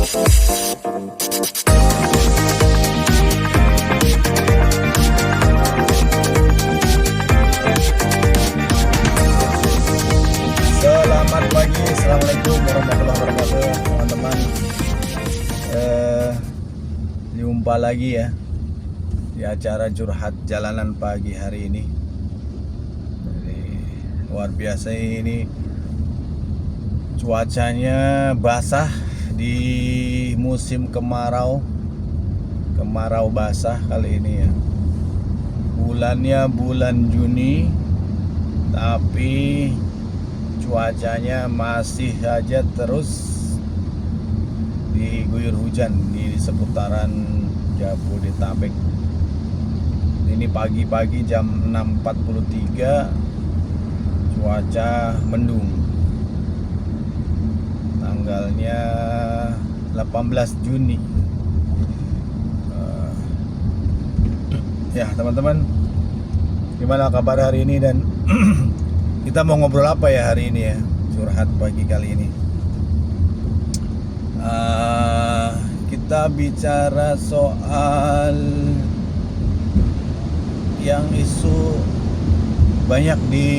Selamat pagi, assalamualaikum warahmatullahi wabarakatuh, teman-teman. Jumpa lagi ya di acara curhat jalanan pagi hari ini. Jadi, luar biasa ini cuacanya basah di musim kemarau basah kali ini ya. Bulannya bulan Juni, tapi cuacanya masih saja terus diguyur hujan di seputaran Jabodetabek. Ini pagi-pagi jam 6.43 cuaca mendung. Tanggalnya 18 Juni. Ya teman-teman, gimana kabar hari ini dan kita mau ngobrol apa ya hari ini ya, curhat pagi kali ini. Kita bicara soal yang isu banyak di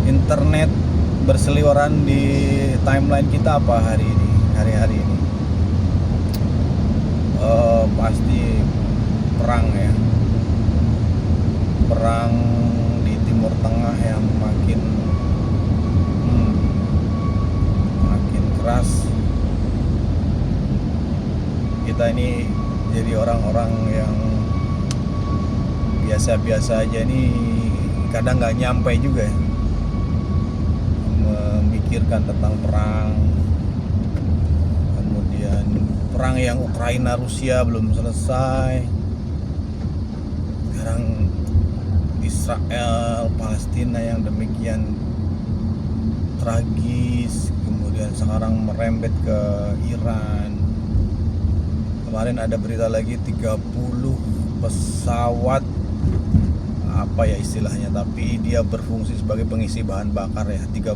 internet berseliweran di timeline kita apa hari ini, hari-hari ini. Pasti perang ya, perang di Timur Tengah yang makin keras. Kita ini jadi orang-orang yang biasa-biasa aja nih, kadang nggak nyampe juga ya memikirkan tentang perang. Kemudian perang yang Ukraina Rusia belum selesai, sekarang Israel Palestina yang demikian tragis, kemudian sekarang merembet ke Iran. Kemarin ada berita lagi 30 pesawat, apa ya istilahnya, tapi dia berfungsi sebagai pengisi bahan bakar ya. 30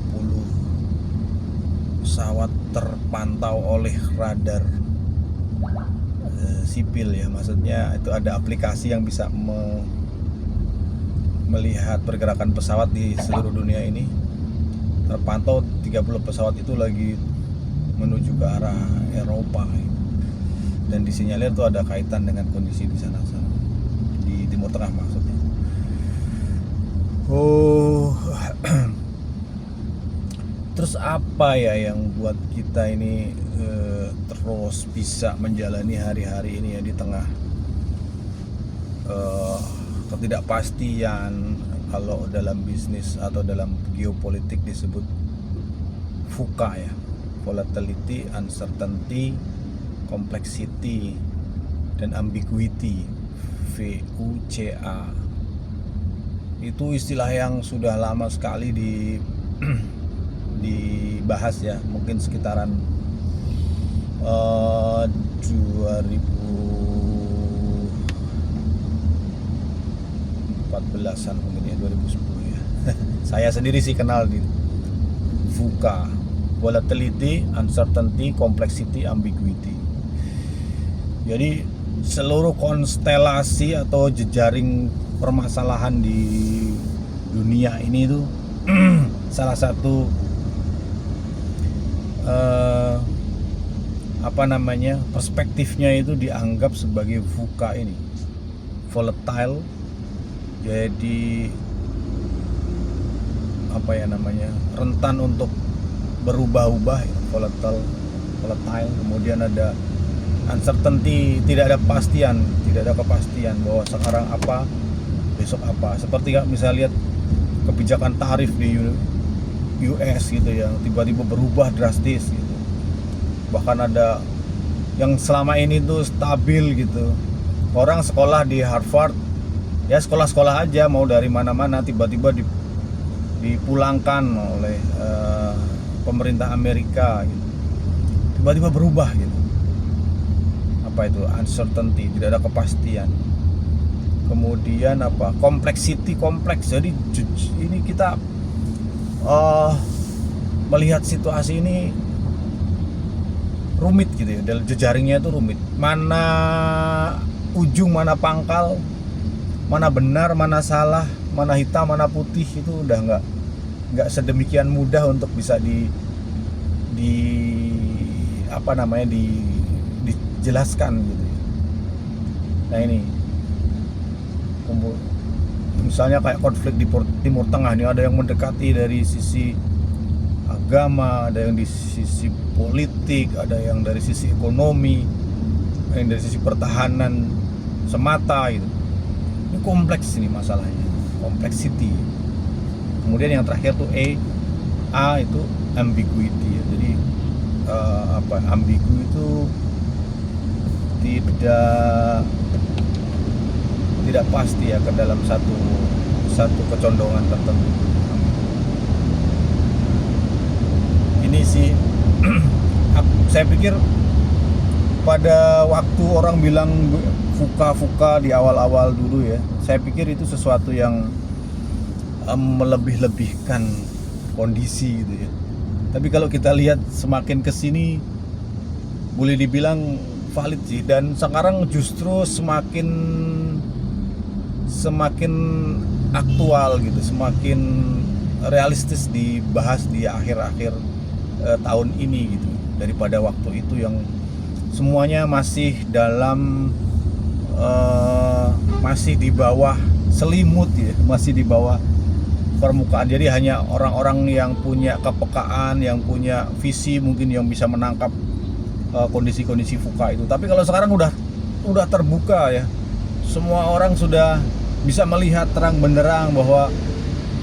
pesawat terpantau oleh radar sipil ya, maksudnya itu ada aplikasi yang bisa melihat pergerakan pesawat di seluruh dunia ini. Terpantau 30 pesawat itu lagi menuju ke arah Eropa dan disinyalir itu ada kaitan dengan kondisi di sana di Timur Tengah maksudnya. Terus apa ya yang buat kita ini terus bisa menjalani hari-hari ini ya di tengah ketidakpastian. Kalau dalam bisnis atau dalam geopolitik disebut VUCA ya, volatility, uncertainty, complexity, dan ambiguity, VUCA. Itu istilah yang sudah lama sekali dibahas ya, mungkin sekitaran 2014-an mungkin ya, 2010 ya. Saya sendiri sih kenal di VUCA, volatility, uncertainty, complexity, ambiguity. Jadi seluruh konstelasi atau jejaring permasalahan di dunia ini itu salah satu perspektifnya itu dianggap sebagai VUCA ini, volatile. Jadi rentan untuk berubah-ubah ya, volatile. Kemudian ada uncertainty, tidak ada kepastian bahwa sekarang apa, besok apa. Seperti misalnya lihat kebijakan tarif di US gitu ya, tiba-tiba berubah drastis gitu. Bahkan ada yang selama ini tuh stabil gitu. Orang sekolah di Harvard ya, sekolah-sekolah aja mau dari mana-mana, tiba-tiba dipulangkan oleh pemerintah Amerika gitu. Tiba-tiba berubah gitu. Apa itu? Uncertainty, tidak ada kepastian. Kemudian complexity, kompleks. Jadi ini kita melihat situasi ini rumit gitu ya, jejaringnya itu rumit, mana ujung mana pangkal, mana benar mana salah, mana hitam mana putih, itu udah nggak sedemikian mudah untuk bisa di apa namanya dijelaskan gitu. Nah ini misalnya kayak konflik di Timur Tengah ini, ada yang mendekati dari sisi agama, ada yang di sisi politik, ada yang dari sisi ekonomi, ada yang dari sisi pertahanan semata gitu. Ini kompleks ini masalahnya, complexity. Kemudian yang terakhir tuh A itu ambiguity ya. Jadi ambigu itu tidak pasti ya ke dalam satu kecondongan tertentu. Ini sih saya pikir pada waktu orang bilang fuka di awal-awal dulu ya, saya pikir itu sesuatu yang melebih-lebihkan kondisi gitu ya. Tapi kalau kita lihat semakin kesini, boleh dibilang valid sih, dan sekarang justru semakin aktual gitu, semakin realistis dibahas di akhir-akhir tahun ini gitu, daripada waktu itu yang semuanya masih masih di bawah selimut ya, masih di bawah permukaan. Jadi hanya orang-orang yang punya kepekaan, yang punya visi mungkin yang bisa menangkap kondisi-kondisi VUCA itu. Tapi kalau sekarang udah terbuka ya, semua orang sudah bisa melihat terang benderang bahwa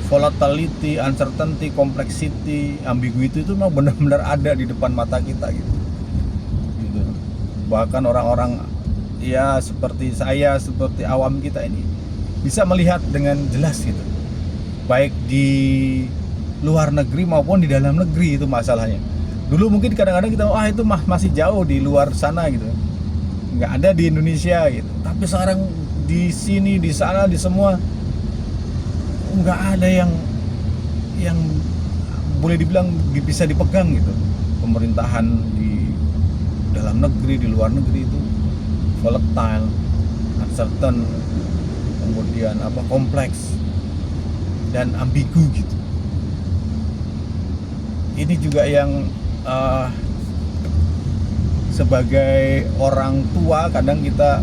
volatility, uncertainty, complexity, ambiguity itu memang benar-benar ada di depan mata kita gitu. Bahkan orang-orang ya seperti saya, seperti awam kita ini bisa melihat dengan jelas gitu, baik di luar negeri maupun di dalam negeri. Itu masalahnya. Dulu mungkin kadang-kadang kita itu masih jauh di luar sana gitu, nggak ada di Indonesia gitu. Tapi sekarang di sini, di sana, di semua nggak ada yang boleh dibilang bisa dipegang gitu. Pemerintahan di dalam negeri, di luar negeri itu volatile, uncertain, kemudian kompleks dan ambigu gitu. Ini juga yang sebagai orang tua kadang kita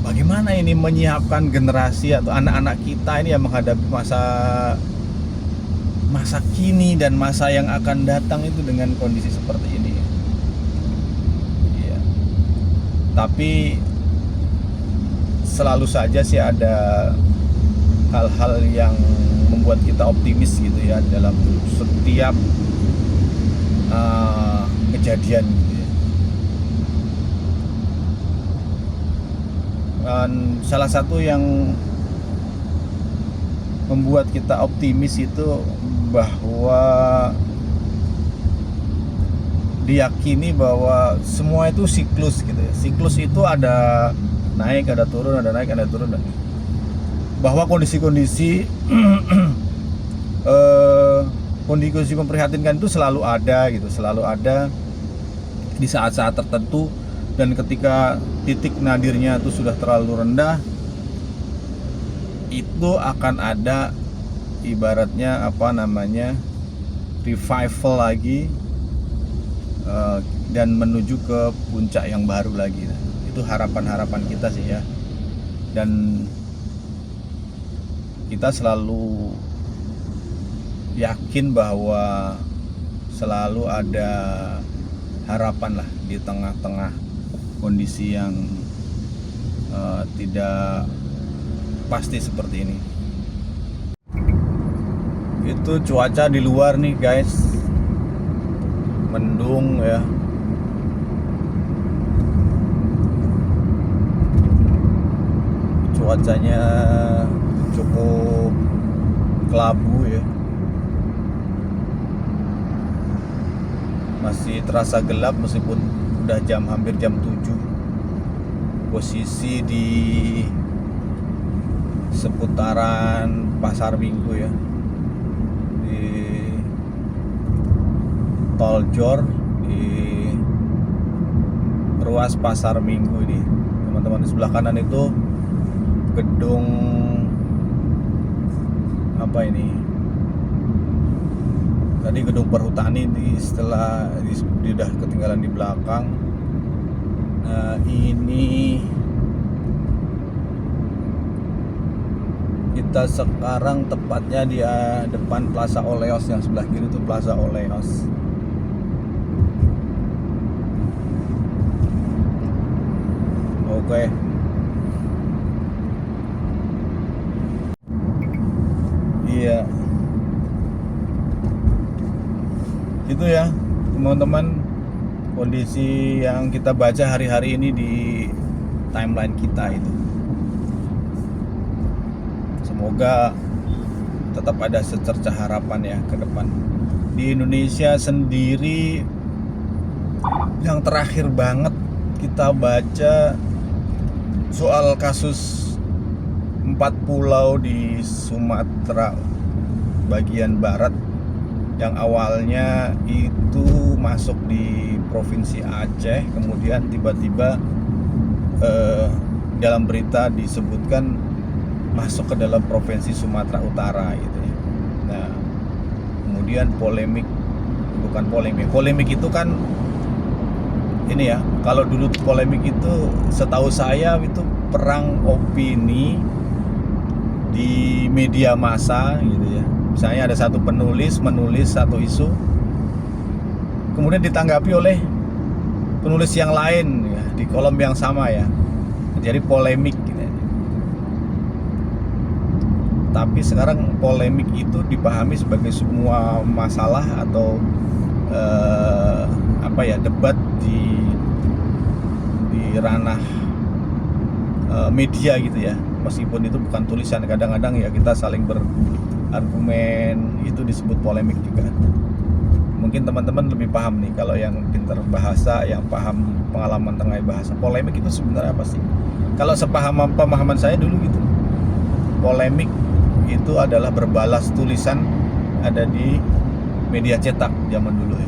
bagaimana ini menyiapkan generasi atau anak-anak kita ini yang menghadapi masa kini dan masa yang akan datang itu dengan kondisi seperti ini ya. Tapi selalu saja sih ada hal-hal yang membuat kita optimis gitu ya dalam setiap kejadian gitu ya. Dan salah satu yang membuat kita optimis itu bahwa diyakini bahwa semua itu siklus gitu ya. Siklus itu ada naik, ada turun, ada naik, ada turun, bahwa kondisi-kondisi kondisi memprihatinkan itu selalu ada gitu, selalu ada di saat-saat tertentu. Dan ketika titik nadirnya itu sudah terlalu rendah, itu akan ada ibaratnya revival lagi, dan menuju ke puncak yang baru lagi. Itu harapan-harapan kita sih ya. Dan kita selalu yakin bahwa selalu ada harapan lah di tengah-tengah kondisi yang tidak pasti seperti ini. Itu cuaca di luar nih guys, mendung ya. Cuacanya cukup kelabu ya, masih terasa gelap meskipun udah hampir jam 7. Posisi di seputaran Pasar Minggu ya, di Tol Jor, di ruas Pasar Minggu ini, teman-teman. Di sebelah kanan itu gedung apa ini? Tadi gedung perhutani setelah udah ketinggalan di belakang. Nah, ini kita sekarang tepatnya di depan Plaza Oleos, yang sebelah kiri itu Plaza Oleos. Oke. Iya. Itu ya, teman-teman, kondisi yang kita baca hari-hari ini di timeline kita itu. Semoga tetap ada secercah harapan ya ke depan. Di Indonesia sendiri yang terakhir banget kita baca soal kasus 4 pulau di Sumatera bagian barat yang awalnya itu masuk di Provinsi Aceh, kemudian tiba-tiba dalam berita disebutkan masuk ke dalam Provinsi Sumatera Utara gitu ya. Nah, kemudian polemik itu kan ini ya, kalau dulu polemik itu setahu saya itu perang opini di media massa gitu ya. Misalnya ada satu penulis menulis satu isu, kemudian ditanggapi oleh penulis yang lain ya, di kolom yang sama ya, jadi polemik gitu ya. Tapi sekarang polemik itu dipahami sebagai semua masalah atau debat di ranah media gitu ya, meskipun itu bukan tulisan. Kadang-kadang ya kita saling berargumen, itu disebut polemik juga. Mungkin teman-teman lebih paham nih, kalau yang pintar bahasa, yang paham pengalaman tengah bahasa, polemik itu sebenarnya apa sih? Kalau pemahaman saya dulu gitu, polemik itu adalah berbalas tulisan ada di media cetak zaman dulu ya.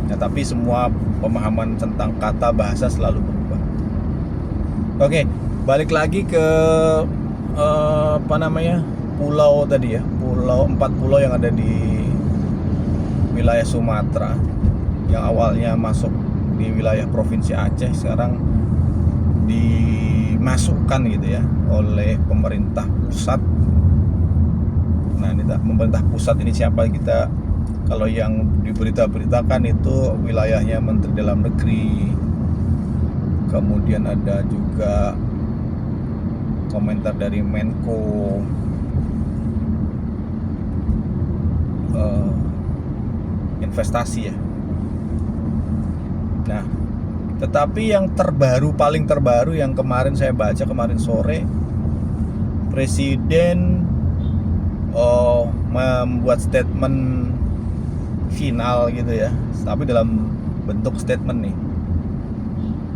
Nah, tapi semua pemahaman tentang kata bahasa selalu berubah. Oke, balik lagi ke pulau tadi ya, 4 pulau yang ada di wilayah Sumatera, yang awalnya masuk di wilayah Provinsi Aceh, sekarang dimasukkan gitu ya oleh pemerintah pusat. Nah, pemerintah pusat ini siapa? Kita kalau yang diberitakan itu wilayahnya Menteri Dalam Negeri. Kemudian ada juga komentar dari Menko investasi ya. Nah, tetapi yang paling terbaru yang kemarin saya baca kemarin sore, Presiden membuat statement final gitu ya, tapi dalam bentuk statement nih.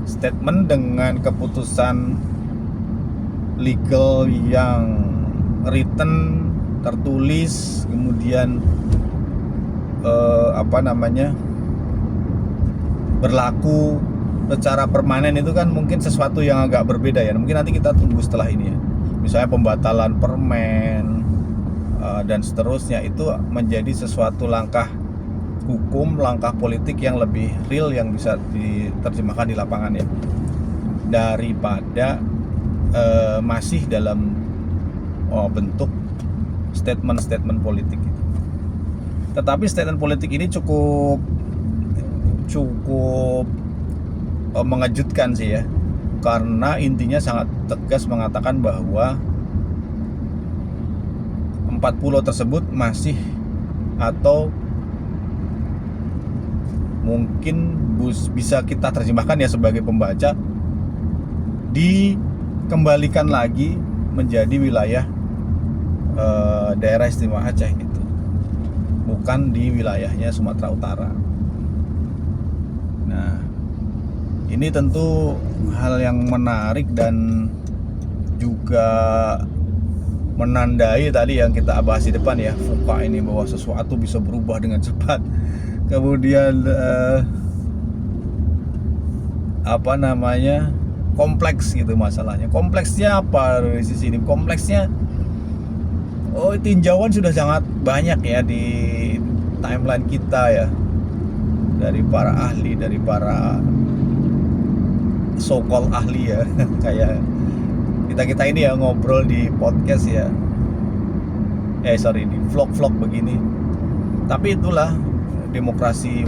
Statement dengan keputusan legal yang written, tertulis, kemudian berlaku secara permanen, itu kan mungkin sesuatu yang agak berbeda ya. Mungkin nanti kita tunggu setelah ini ya. Misalnya pembatalan permen dan seterusnya, itu menjadi sesuatu langkah hukum, langkah politik yang lebih real, yang bisa diterjemahkan di lapangan ya, daripada masih dalam bentuk statement politik gitu. Tetapi statement politik ini cukup mengejutkan sih ya, karena intinya sangat tegas mengatakan bahwa 4 pulau tersebut masih, atau mungkin bisa kita terjemahkan ya sebagai pembaca, dikembalikan lagi menjadi wilayah daerah istimewa Aceh gitu, bukan di wilayahnya Sumatera Utara. Nah, ini tentu hal yang menarik dan juga menandai tadi yang kita bahas di depan ya, FUKA ini, bahwa sesuatu bisa berubah dengan cepat. Kemudian apa namanya, kompleks gitu masalahnya. Kompleksnya apa dari sisi ini? Kompleksnya tinjauan sudah sangat banyak ya di timeline kita ya, dari para ahli, dari para so-called ahli ya kayak kita ini ya ngobrol di podcast ya, di vlog-vlog begini. Tapi itulah demokrasi,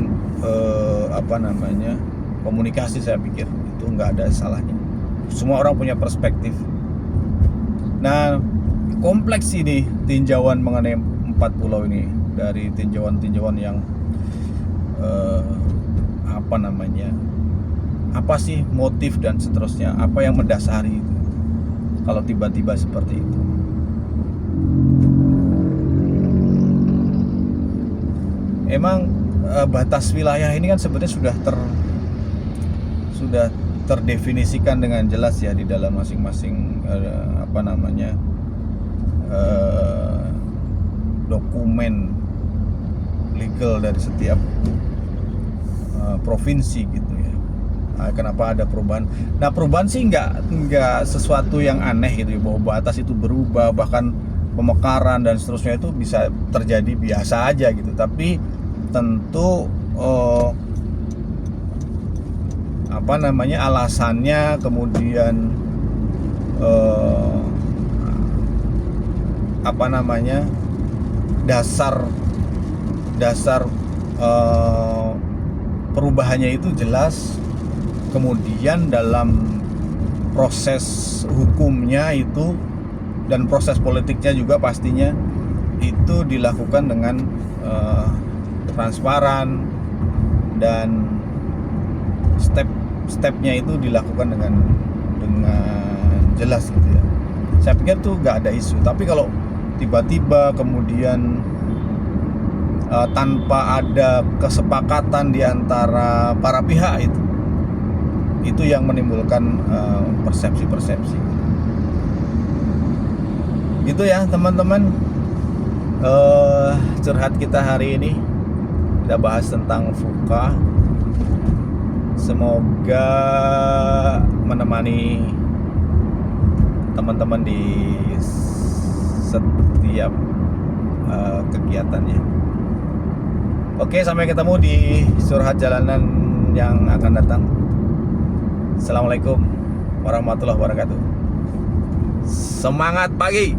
komunikasi. Saya pikir itu nggak ada salahnya, semua orang punya perspektif. Nah, kompleks ini tinjauan mengenai 4 pulau ini, dari tinjauan-tinjauan yang apa sih motif dan seterusnya, apa yang mendasari itu kalau tiba-tiba seperti itu. Emang batas wilayah ini kan sebenarnya sudah terdefinisikan dengan jelas ya di dalam masing-masing dokumen legal dari setiap provinsi gitu ya. Nah, kenapa ada perubahan? Nah, perubahan sih nggak sesuatu yang aneh gitu ya, bahwa batas itu berubah, bahkan pemekaran dan seterusnya itu bisa terjadi biasa aja gitu. Tapi tentu alasannya, kemudian dasar perubahannya itu jelas. Kemudian dalam proses hukumnya itu dan proses politiknya juga pastinya itu dilakukan dengan transparan, dan step-stepnya itu dilakukan dengan jelas gitu ya. Saya pikir tuh nggak ada isu. Tapi kalau tiba-tiba kemudian tanpa ada kesepakatan di antara para pihak, itu yang menimbulkan persepsi-persepsi. Gitu ya teman-teman, curhat kita hari ini, kita bahas tentang FUKA. Semoga menemani teman-teman di setiap kegiatannya. Oke, sampai ketemu di curhat jalanan yang akan datang. Assalamualaikum warahmatullahi wabarakatuh. Semangat pagi.